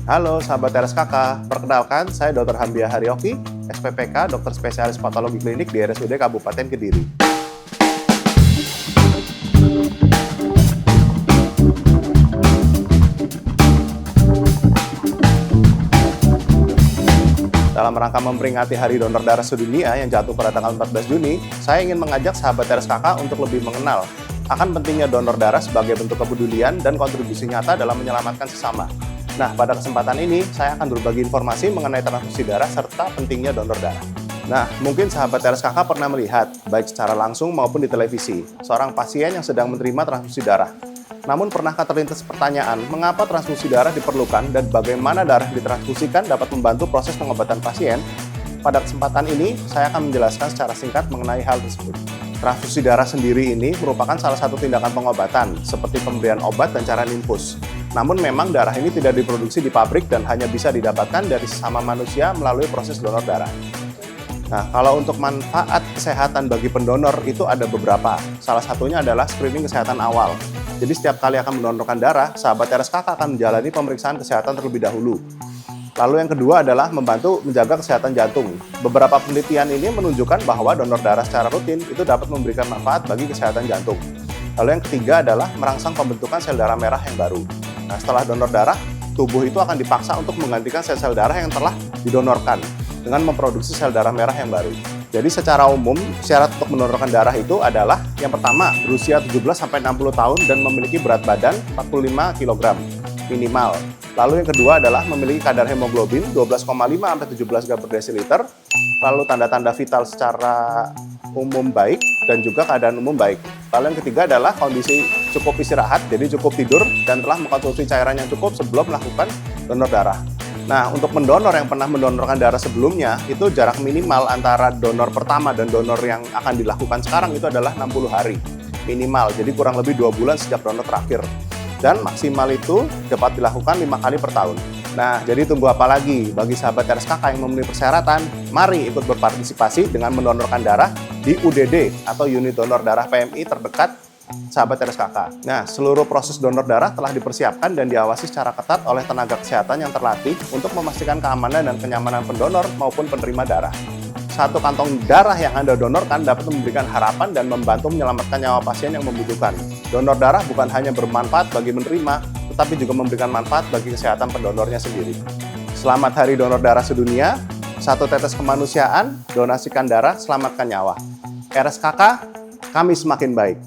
Halo sahabat RSKK, perkenalkan saya Dr. Hambia Haryoki, SPPK, dokter spesialis patologi klinik di RSUD Kabupaten Kediri. Dalam rangka memperingati Hari Donor Darah Sedunia yang jatuh pada tanggal 14 Juni, saya ingin mengajak sahabat RSKK untuk lebih mengenal akan pentingnya donor darah sebagai bentuk kepedulian dan kontribusi nyata dalam menyelamatkan sesama. Nah, pada kesempatan ini, saya akan berbagi informasi mengenai transfusi darah serta pentingnya donor darah. Nah, mungkin sahabat RSKK pernah melihat, baik secara langsung maupun di televisi, seorang pasien yang sedang menerima transfusi darah. Namun, pernahkah terlintas pertanyaan, mengapa transfusi darah diperlukan dan bagaimana darah ditransfusikan dapat membantu proses pengobatan pasien? Pada kesempatan ini, saya akan menjelaskan secara singkat mengenai hal tersebut. Transfusi darah sendiri ini merupakan salah satu tindakan pengobatan, seperti pemberian obat dan cairan infus. Namun memang darah ini tidak diproduksi di pabrik dan hanya bisa didapatkan dari sesama manusia melalui proses donor darah. Nah, kalau untuk manfaat kesehatan bagi pendonor itu ada beberapa. Salah satunya adalah screening kesehatan awal. Jadi setiap kali akan mendonorkan darah, sahabat RSKK akan menjalani pemeriksaan kesehatan terlebih dahulu. Lalu yang kedua adalah membantu menjaga kesehatan jantung. Beberapa penelitian ini menunjukkan bahwa donor darah secara rutin itu dapat memberikan manfaat bagi kesehatan jantung. Lalu yang ketiga adalah merangsang pembentukan sel darah merah yang baru. Nah, setelah donor darah, tubuh itu akan dipaksa untuk menggantikan sel-sel darah yang telah didonorkan dengan memproduksi sel darah merah yang baru. Jadi secara umum, syarat untuk mendonorkan darah itu adalah yang pertama, berusia 17-60 tahun dan memiliki berat badan 45 kg minimal. Lalu yang kedua adalah memiliki kadar hemoglobin 12,5-17 gram per desiliter. Lalu tanda-tanda vital secara umum baik dan juga keadaan umum baik. Lalu yang ketiga adalah kondisi cukup istirahat, jadi cukup tidur dan telah mengkonsumsi cairan yang cukup sebelum melakukan donor darah. Nah, untuk mendonor yang pernah mendonorkan darah sebelumnya, itu jarak minimal antara donor pertama dan donor yang akan dilakukan sekarang itu adalah 60 hari minimal, jadi kurang lebih 2 bulan sejak donor terakhir. Dan maksimal itu dapat dilakukan 5 kali per tahun. Nah, jadi tunggu apa lagi? Bagi sahabat RSKK yang memenuhi persyaratan, mari ikut berpartisipasi dengan mendonorkan darah di UDD atau unit donor darah PMI terdekat sahabat RSKK. Nah, seluruh proses donor darah telah dipersiapkan dan diawasi secara ketat oleh tenaga kesehatan yang terlatih untuk memastikan keamanan dan kenyamanan pendonor maupun penerima darah. Satu kantong darah yang Anda donorkan dapat memberikan harapan dan membantu menyelamatkan nyawa pasien yang membutuhkan. Donor darah bukan hanya bermanfaat bagi menerima, tetapi juga memberikan manfaat bagi kesehatan pendonornya sendiri. Selamat Hari Donor Darah Sedunia, satu tetes kemanusiaan, donasikan darah, selamatkan nyawa. RSKK, kami semakin baik.